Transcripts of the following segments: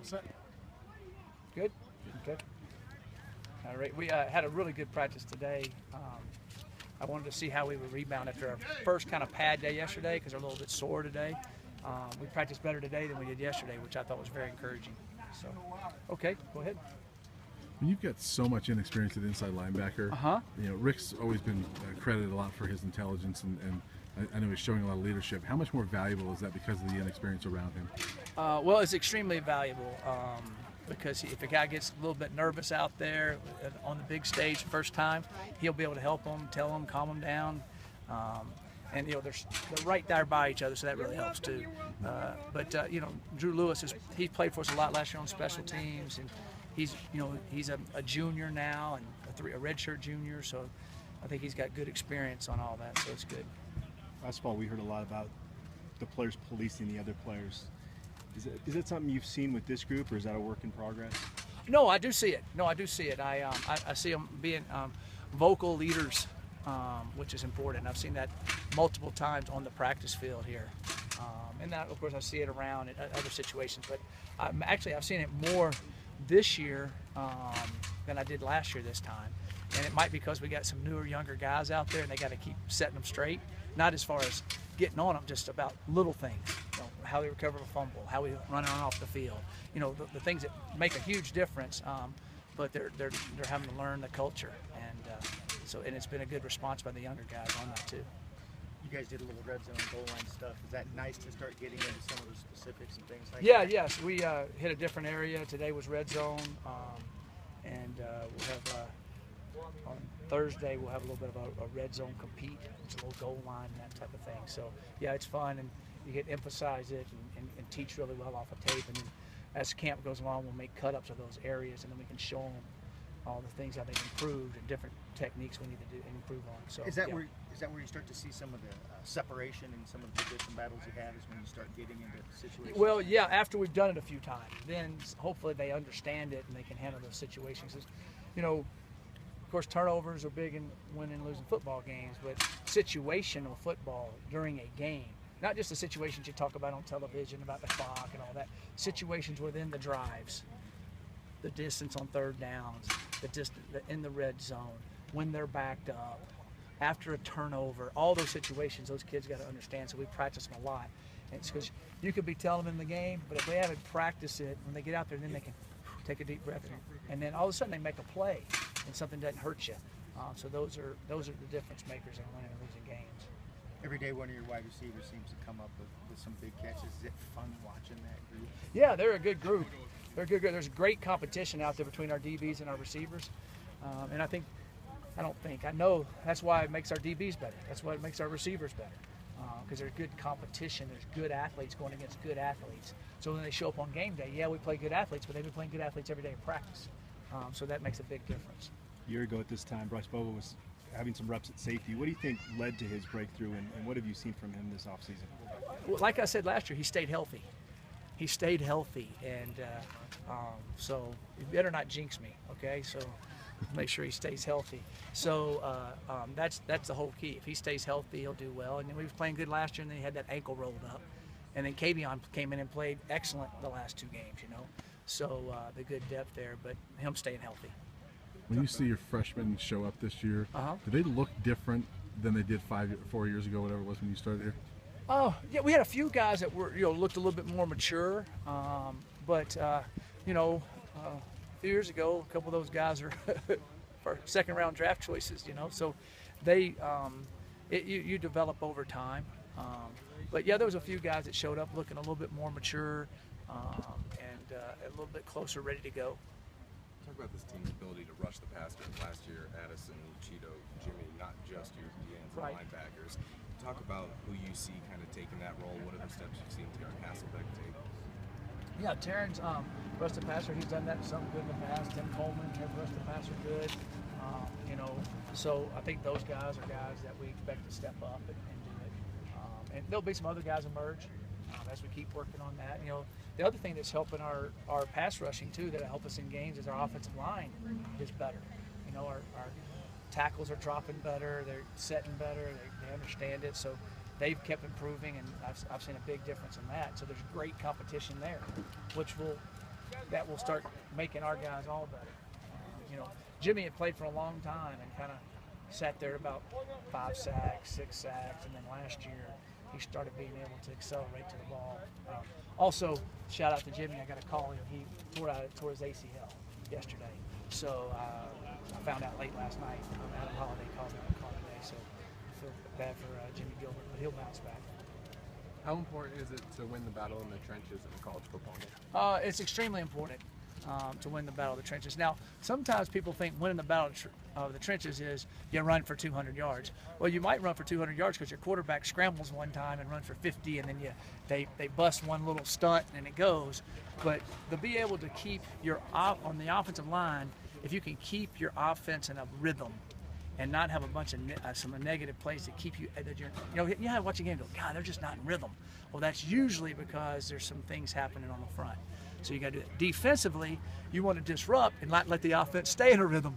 set. Good. Okay. All right. We had a really good practice today. I wanted to see how we would rebound after our first kind of pad day yesterday because we're a little bit sore today. We practiced better today than we did yesterday, which I thought was very encouraging. So, okay, go ahead. You've got so much inexperience at inside linebacker. You know, Rick's always been credited a lot for his intelligence, and I know he's showing a lot of leadership. How much more valuable is that because of the inexperience around him? Well, it's extremely valuable because if a guy gets a little bit nervous out there on the big stage first time, he'll be able to help them, tell them, calm them down. And you know they're right there by each other, so that really helps too. But you know, Drew Lewis he played for us a lot last year on special teams, and he's a junior now and a redshirt junior, so I think he's got good experience on all that, so it's good. Last fall, we heard a lot about the players policing the other players. Is it something you've seen with this group, or is that a work in progress? No, I do see it. I see them being vocal leaders, which is important. I've seen that multiple times on the practice field here. And that, of course, I see it around in other situations. But I've seen it more this year than I did last year this time. And it might be because we got some newer, younger guys out there, and they got to keep setting them straight. Not as far as getting on them, just about little things. You know, how we recover a fumble, how we run on off the field. You know, the things that make a huge difference. But they're having to learn the culture, and it's been a good response by the younger guys on that too. You guys did a little red zone goal line stuff. Is that nice to start getting into some of the specifics and things like that? Yes. We hit a different area. Today was red zone, and we'll have on Thursday we'll have a little bit of a red zone compete. It's a little goal line and that type of thing. So yeah, it's fun, and you get to emphasize it and teach really well off of tape. And then as camp goes along, we'll make cut-ups of those areas, and then we can show them all the things that they've improved and different techniques we need to do and improve on. So is that where you start to see some of the separation in some of the position battles you have, is when you start getting into situations? Well, yeah, after we've done it a few times, then hopefully they understand it and they can handle those situations. You know, of course, turnovers are big in winning and losing football games, but situational football during a game, not just the situations you talk about on television about the clock and all that, situations within the drives, the distance on third downs, the distance in the red zone, when they're backed up, after a turnover, all those situations those kids got to understand, so we practice them a lot. And it's because you could be telling them in the game, but if they haven't practiced it, when they get out there, then they can take a deep breath, and then all of a sudden they make a play, and something doesn't hurt you. So those are the difference makers in winning and losing games. Every day one of your wide receivers seems to come up with some big catches. Is it fun watching that group? Yeah, they're a good group. They're good. There's great competition out there between our DBs and our receivers, and I know that's why it makes our DBs better. That's why it makes our receivers better, because there's good competition. There's good athletes going against good athletes. So when they show up on game day, yeah, we play good athletes, but they've been playing good athletes every day in practice. So that makes a big difference. A year ago at this time, Bryce Bobo was having some reps at safety. What do you think led to his breakthrough, and what have you seen from him this offseason? Well, like I said last year, he stayed healthy. And so you better not jinx me, okay? So make sure he stays healthy. So that's the whole key. If he stays healthy, he'll do well. And then we was playing good last year, and then he had that ankle rolled up. And then Kavion came in and played excellent the last two games, you know. So the good depth there, but him staying healthy. When you see your freshmen show up this year, do they look different than they did 4 years ago, whatever it was when you started here? Oh, yeah, we had a few guys that were, looked a little bit more mature, but a few years ago, a couple of those guys are for second-round draft choices, so they, you develop over time. But yeah, there was a few guys that showed up looking a little bit more mature and a little bit closer, ready to go. Talk about this team's ability to rush the passer. Last year, Addison, Cheeto, Jimmy, not just your DNs and linebackers. Talk about who you see kind of taking that role. What are the steps you've seen Terran Hasselbeck take? Yeah, Terran's rush the passer. He's done that some good in the past. Tim Coleman have rushed the passer good. So I think those guys are guys that we expect to step up and do it. And there'll be some other guys emerge as we keep working on that. The other thing that's helping our pass rushing too, that'll help us in games, is our offensive line is better. Our tackles are dropping better, they're setting better, they understand it, so they've kept improving, and I've seen a big difference in that. So there's great competition there, which will that will start making our guys all better. You know, Jimmy had played for a long time and kind of sat there about 5 sacks, 6 sacks, and then last year he started being able to accelerate to the ball. Also, shout out to Jimmy. I got a call. He tore his ACL yesterday. So I found out late last night. Adam Holiday called me on the call today. So I feel bad for Jimmy Gilbert, but he'll bounce back. How important is it to win the battle in the trenches in a college football game? It's extremely important to win the battle of the trenches. Now, sometimes people think winning the battle of the trenches is you run for 200 yards. Well, you might run for 200 yards because your quarterback scrambles one time and runs for 50, and then they bust one little stunt and it goes. But to be able to keep on the offensive line, if you can keep your offense in a rhythm and not have a bunch of some negative plays that keep you, you have to watch a game and go, God, they're just not in rhythm. Well, that's usually because there's some things happening on the front. So you got to do it. Defensively, you want to disrupt and not let the offense stay in a rhythm.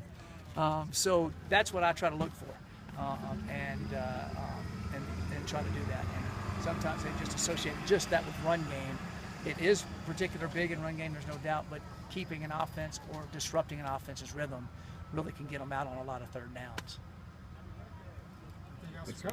So that's what I try to look for, and try to do that. And sometimes they just associate just that with run game. It is particular big in run game, there's no doubt, but keeping an offense or disrupting an offense's rhythm really can get them out on a lot of third downs. Let's go.